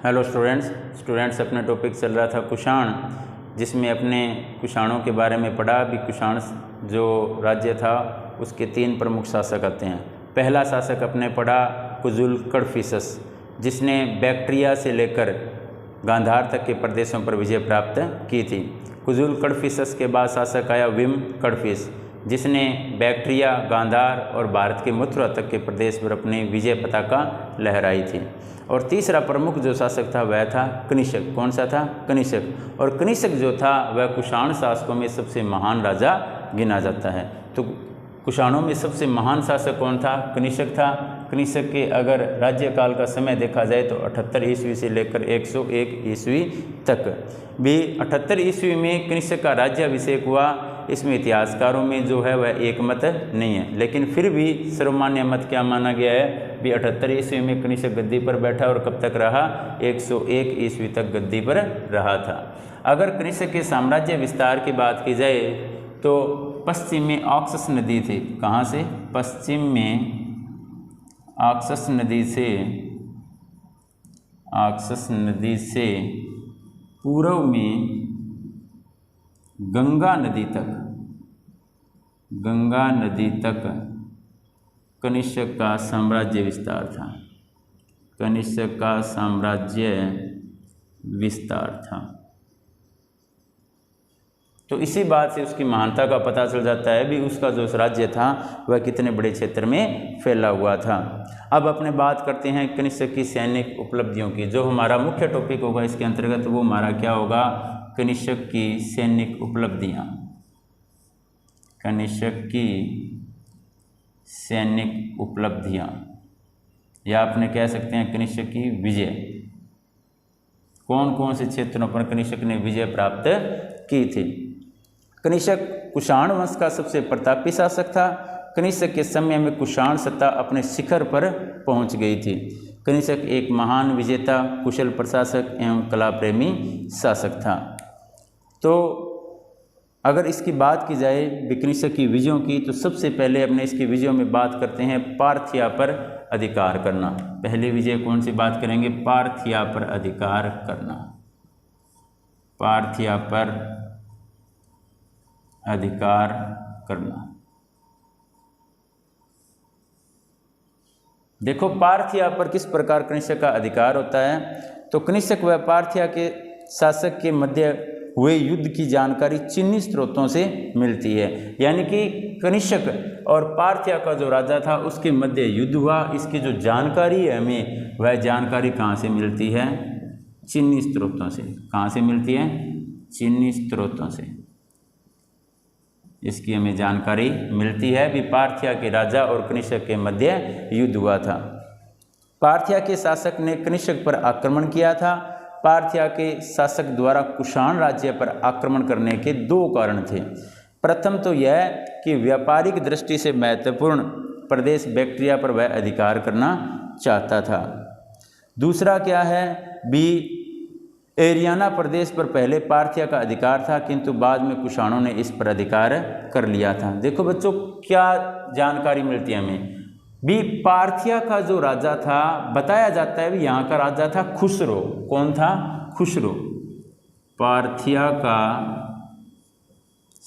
Hello students अपना topic चल रहा था कुषाण, जिसमें अपने कुषाणों के बारे में पढ़ा। भी कुषाण जो राज्य था उसके 3 प्रमुख शासक आते हैं। पहला शासक अपने पढ़ा कुजुल कडफिसस, जिसने बैक्ट्रिया से लेकर गांधार तक के प्रदेशों पर विजय प्राप्त की थी। कुजुल कडफिसस के बाद शासक आया विम कडफिस, जिसने बैक्ट्रिया, गांधार और भारत के मथुरा तक के प्रदेश पर अपनी विजय पताका लहराई थी। और तीसरा प्रमुख जो शासक था वह था कनिष्क। कौन सा था? कनिष्क। और कनिष्क जो था वह कुषाण शासकों में सबसे महान राजा गिना जाता है। तो कुषाणों में सबसे महान शासक कौन था? कनिष्क था। कनिष्क के अगर राज्यकाल का समय देखा जाए तो 78 ईस्वी से लेकर 101 ईस्वी तक। भी 78 ईस्वी में कनिष्क का राज्याभिषेक हुआ। इसमें इतिहासकारों में जो है वह एक मत नहीं है, लेकिन फिर भी सर्वमान्य मत क्या माना गया है? भी 78 ईस्वी में कनिष्क गद्दी पर बैठा और कब तक रहा? 101 ईस्वी तक गद्दी पर रहा था। अगर कनिष्क के साम्राज्य विस्तार की बात की जाए तो पश्चिम में ऑक्सस नदी थी। कहाँ से? पश्चिम में ऑक्सस नदी से पूर्व में गंगा नदी तक कनिष्क का साम्राज्य विस्तार था। कनिष्क का साम्राज्य विस्तार था। तो इसी बात से उसकी महानता का पता चल जाता है भी उसका जो राज्य था वह कितने बड़े क्षेत्र में फैला हुआ था। अब अपने बात करते हैं कनिष्क की सैनिक उपलब्धियों की। जो हमारा मुख्य टॉपिक होगा इसके अंतर्गत वो हमारा क्या होगा? कनिष्क की सैनिक उपलब्धियाँ। कनिष्क की सैनिक उपलब्धियाँ, या आपने कह सकते हैं कनिष्क की विजय। कौन कौन से क्षेत्रों पर कनिष्क ने विजय प्राप्त की थी? कनिष्क कुषाण वंश का सबसे प्रतापी शासक था। कनिष्क के समय में कुषाण सत्ता अपने शिखर पर पहुंच गई थी। कनिष्क एक महान विजेता, कुशल प्रशासक एवं कला प्रेमी शासक था। तो अगर इसकी बात की जाए कनिष्क की विजयों की, तो सबसे पहले अपने इसकी विजयों में बात करते हैं पार्थिया पर अधिकार करना। पहली विजय कौन सी बात करेंगे? पार्थिया पर अधिकार करना। पार्थिया पर अधिकार करना। देखो पार्थिया पर किस प्रकार कनिष्क का अधिकार होता है। तो कनिष्क व पार्थिया के शासक के मध्य हुए युद्ध की जानकारी चीनी स्रोतों से मिलती है। यानी कि कनिष्क और पार्थिया का जो राजा था उसके मध्य युद्ध हुआ। इसकी जो जानकारी है हमें, वह जानकारी कहाँ से मिलती है? चीनी स्रोतों से। कहाँ से मिलती है? चीनी स्रोतों से इसकी हमें जानकारी मिलती है। भी पार्थिया के राजा और कनिष्क के मध्य युद्ध हुआ था। पार्थिया के शासक ने कनिष्क पर आक्रमण किया था। पार्थिया के शासक द्वारा कुषाण राज्य पर आक्रमण करने के 2 कारण थे। प्रथम तो यह कि व्यापारिक दृष्टि से महत्वपूर्ण प्रदेश बैक्ट्रिया पर वह अधिकार करना चाहता था। दूसरा क्या है? भी एरियाना प्रदेश पर पहले पार्थिया का अधिकार था, किंतु बाद में कुषाणों ने इस पर अधिकार कर लिया था। देखो बच्चों क्या जानकारी मिलती है हमें। भी पार्थिया का जो राजा था, बताया जाता है भी यहाँ का राजा था खुसरो। कौन था? खुसरो। पार्थिया का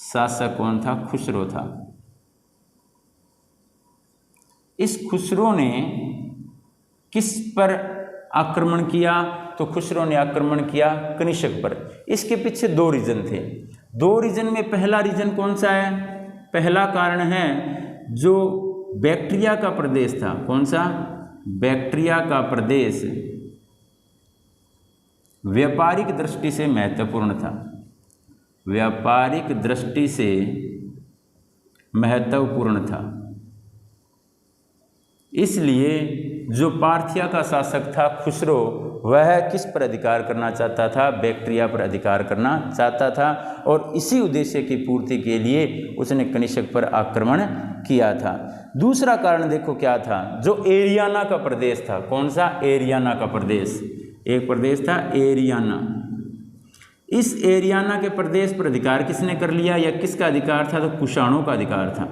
शासक कौन था? खुसरो था। इस खुसरो ने किस पर आक्रमण किया? तो खुसरो ने आक्रमण किया कनिष्क पर। इसके पीछे 2 रीजन थे। 2 रीजन में पहला रीजन कौन सा है? पहला कारण है जो बैक्ट्रिया का प्रदेश था। कौन सा? बैक्ट्रिया का प्रदेश व्यापारिक दृष्टि से महत्वपूर्ण था। व्यापारिक दृष्टि से महत्वपूर्ण था। इसलिए जो पार्थिया का शासक था खुसरो, वह किस पर अधिकार करना चाहता था? बैक्ट्रिया पर अधिकार करना चाहता था। और इसी उद्देश्य की पूर्ति के लिए उसने कनिष्क पर आक्रमण किया था। दूसरा कारण देखो क्या था? जो एरियाना का प्रदेश था। कौन सा? एरियाना का प्रदेश। एक प्रदेश था एरियाना। इस एरियाना के प्रदेश पर अधिकार किसने कर लिया, या किसका अधिकार था? तो कुषाणों का अधिकार था।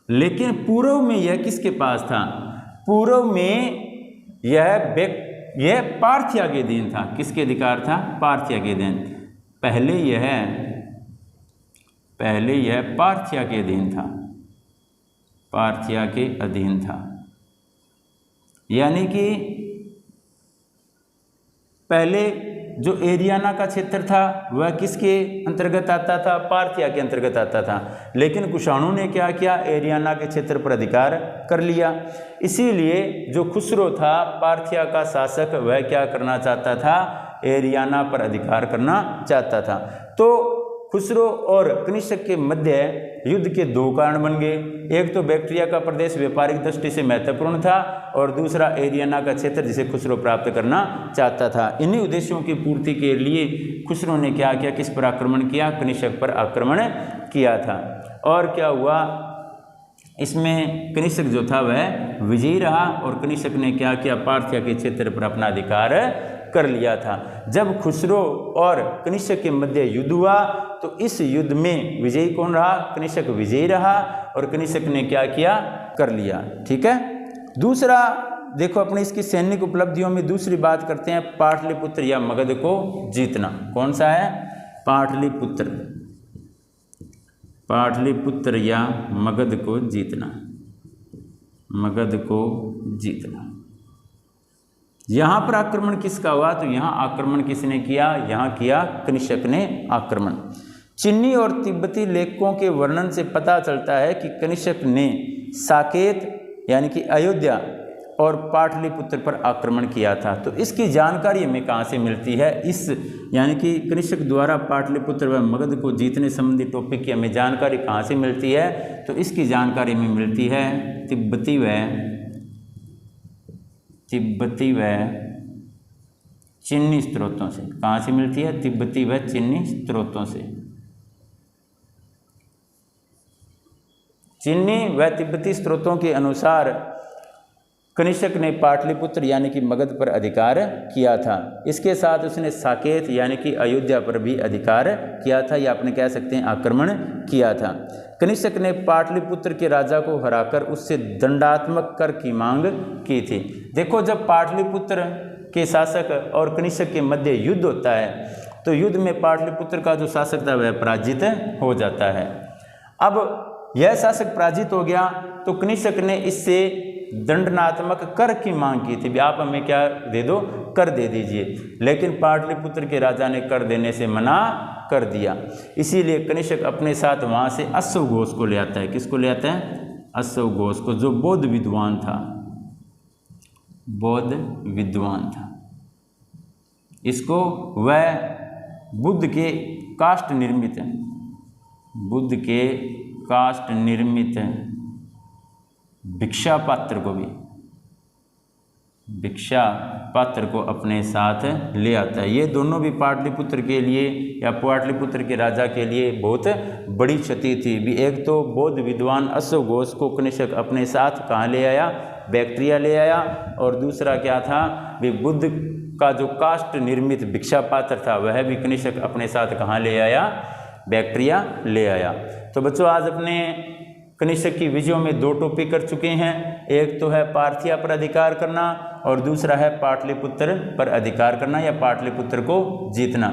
लेकिन पूर्व में यह किसके पास था? पूर्व में यह यह पार्थिया के अधीन था। किसके अधिकार था? पार्थिया के अधीन। पहले यह पार्थिया के अधीन था, पार्थिया के अधीन था, यानी कि पहले जो एरियाना का क्षेत्र था वह किसके अंतर्गत आता था? पार्थिया के अंतर्गत आता था। लेकिन कुषाणों ने क्या किया? एरियाना के क्षेत्र पर अधिकार कर लिया। इसीलिए जो खुसरो था पार्थिया का शासक, वह क्या करना चाहता था? एरियाना पर अधिकार करना चाहता था। तो खुसरो और कनिष्क के मध्य युद्ध के दो कारण बन गए। एक तो बैक्ट्रिया का प्रदेश व्यापारिक दृष्टि से महत्वपूर्ण था और दूसरा एरियाना का क्षेत्र जिसे खुसरो प्राप्त करना चाहता था। इन्हीं उद्देश्यों की पूर्ति के लिए खुसरो ने क्या किया? किस पर आक्रमण किया? कनिष्क पर आक्रमण किया था। और क्या हुआ? इसमें कनिष्क जो था वह विजयी रहा और कनिष्क ने क्या किया? पार्थिया के क्षेत्र पर अपना अधिकार कर लिया था। जब खुसरो और कनिष्क के मध्य युद्ध हुआ तो इस युद्ध में विजयी कौन रहा? कनिष्क विजयी रहा और कनिष्क ने क्या किया? कर लिया। ठीक है। दूसरा देखो, अपनी इसकी सैनिक उपलब्धियों में दूसरी बात करते हैं, पाटलिपुत्र या मगध को जीतना। कौन सा है? पाटलिपुत्र, पाटलिपुत्र या मगध को जीतना, मगध को जीतना। यहाँ पर आक्रमण किसका हुआ? तो यहाँ आक्रमण किसने किया? यहाँ किया कनिष्क ने आक्रमण। चिन्नी और तिब्बती लेखकों के वर्णन से पता चलता है कि कनिष्क ने साकेत यानी कि अयोध्या और पाटलिपुत्र पर आक्रमण किया था। तो इसकी जानकारी हमें कहाँ से मिलती है? इस यानी कि कनिष्क द्वारा पाटलिपुत्र व मगध को जीतने संबंधी टॉपिक की हमें जानकारी कहाँ से मिलती है? तो इसकी जानकारी हमें मिलती है तिब्बती व चिन्नी स्रोतों से। कहाँ से मिलती है? तिब्बती व चिन्नी स्रोतों से। चिन्नी व तिब्बती स्रोतों के अनुसार कनिष्क ने पाटलिपुत्र यानी कि मगध पर अधिकार किया था। इसके साथ उसने साकेत यानी कि अयोध्या पर भी अधिकार किया था, या आपने कह सकते हैं आक्रमण किया था। कनिष्क ने पाटलिपुत्र के राजा को हराकर उससे दंडात्मक कर की मांग की थी। देखो, जब पाटलिपुत्र के शासक और कनिष्क के मध्य युद्ध होता है तो युद्ध में पाटलिपुत्र का जो शासक था वह पराजित हो जाता है। अब यह शासक पराजित हो गया तो कनिष्क ने इससे दंडनात्मक कर की मांग की थी, भी आप हमें क्या दे दो? कर दे दीजिए। लेकिन पाटलिपुत्र के राजा ने कर देने से मना कर दिया। इसीलिए कनिष्क अपने साथ वहाँ से अश्व घोष को ले आता है। किसको ले आता है? अश्व घोष को, जो बौद्ध विद्वान था, बौद्ध विद्वान था। इसको वह बुद्ध के काष्ठ निर्मित भिक्षा पात्र को अपने साथ ले आता है। ये दोनों भी पाटलिपुत्र के लिए या पाटलिपुत्र के राजा के लिए बहुत बड़ी क्षति थी। भी एक तो बौद्ध विद्वान अश्व घोष को कनिष्क अपने साथ कहाँ ले आया? बैक्ट्रिया ले आया। और दूसरा क्या था? भी बुद्ध का जो काष्ठ निर्मित भिक्षा पात्र था वह भी कनिष्क अपने साथ कहाँ ले आया? बैक्ट्रिया ले आया। तो बच्चों, आज अपने कनिष्क की विजयों में दो टॉपिक कर चुके हैं। एक तो है पार्थिया पर अधिकार करना और दूसरा है पाटलिपुत्र पर अधिकार करना या पाटलिपुत्र को जीतना।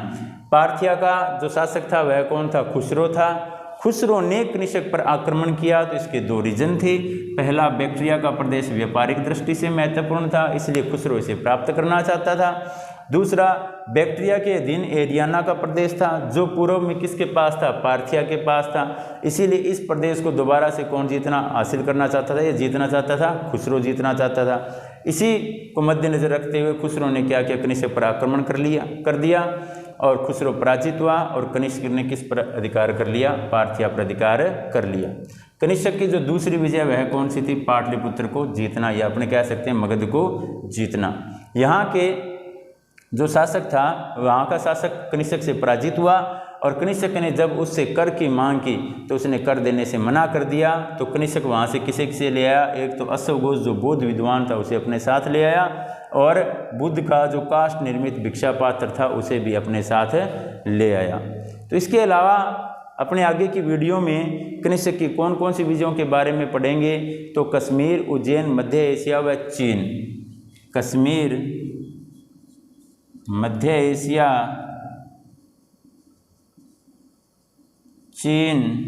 पार्थिया का जो शासक था वह कौन था? खुसरो था। खुसरो ने कनिष्क पर आक्रमण किया तो इसके दो रीजन थे। पहला, बैक्ट्रिया का प्रदेश व्यापारिक दृष्टि से महत्वपूर्ण था, इसलिए खुसरो इसे प्राप्त करना चाहता था। दूसरा, बैक्ट्रिया के अधीन एरियाना का प्रदेश था जो पूर्व में किसके पास था? पार्थिया के पास था। इसीलिए इस प्रदेश को दोबारा से कौन जीतना हासिल करना चाहता था? ये जीतना चाहता था, खुसरो जीतना चाहता था। इसी को मद्देनजर रखते हुए खुसरो ने क्या किया? कनिष्क पर आक्रमण कर दिया और खुसरो पराजित हुआ और कनिष्क ने किस पर अधिकार कर लिया? पार्थिया पर अधिकार कर लिया। कनिष्क की जो दूसरी विजय वह कौन सी थी? पाटलिपुत्र को जीतना, या अपने कह सकते हैं मगध को जीतना। यहाँ के जो शासक था वहाँ का शासक कनिष्क से पराजित हुआ और कनिष्क ने जब उससे कर की मांग की तो उसने कर देने से मना कर दिया। तो कनिष्क वहाँ से किसे ले आया? एक तो अश्व घोष जो बौद्ध विद्वान था उसे अपने साथ ले आया और बुद्ध का जो काष्ठ निर्मित भिक्षा पात्र था उसे भी अपने साथ ले आया। तो इसके अलावा अपने आगे की वीडियो में कनिष्क की कौन कौन सी विजयों के बारे में पढ़ेंगे तो कश्मीर, उज्जैन, मध्य एशिया व चीन। कश्मीर, मध्य एशिया, चीन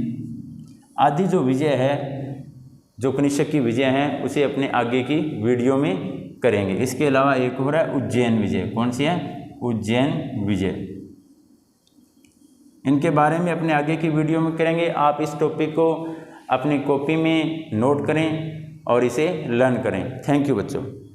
आदि जो विजय है, जो कनिष्क की विजय है, उसे अपने आगे की वीडियो में करेंगे। इसके अलावा एक हो रहा है उज्जैन विजय। कौन सी है? उज्जैन विजय। इनके बारे में अपने आगे की वीडियो में करेंगे। आप इस टॉपिक को अपनी कॉपी में नोट करें और इसे लर्न करें। थैंक यू बच्चों।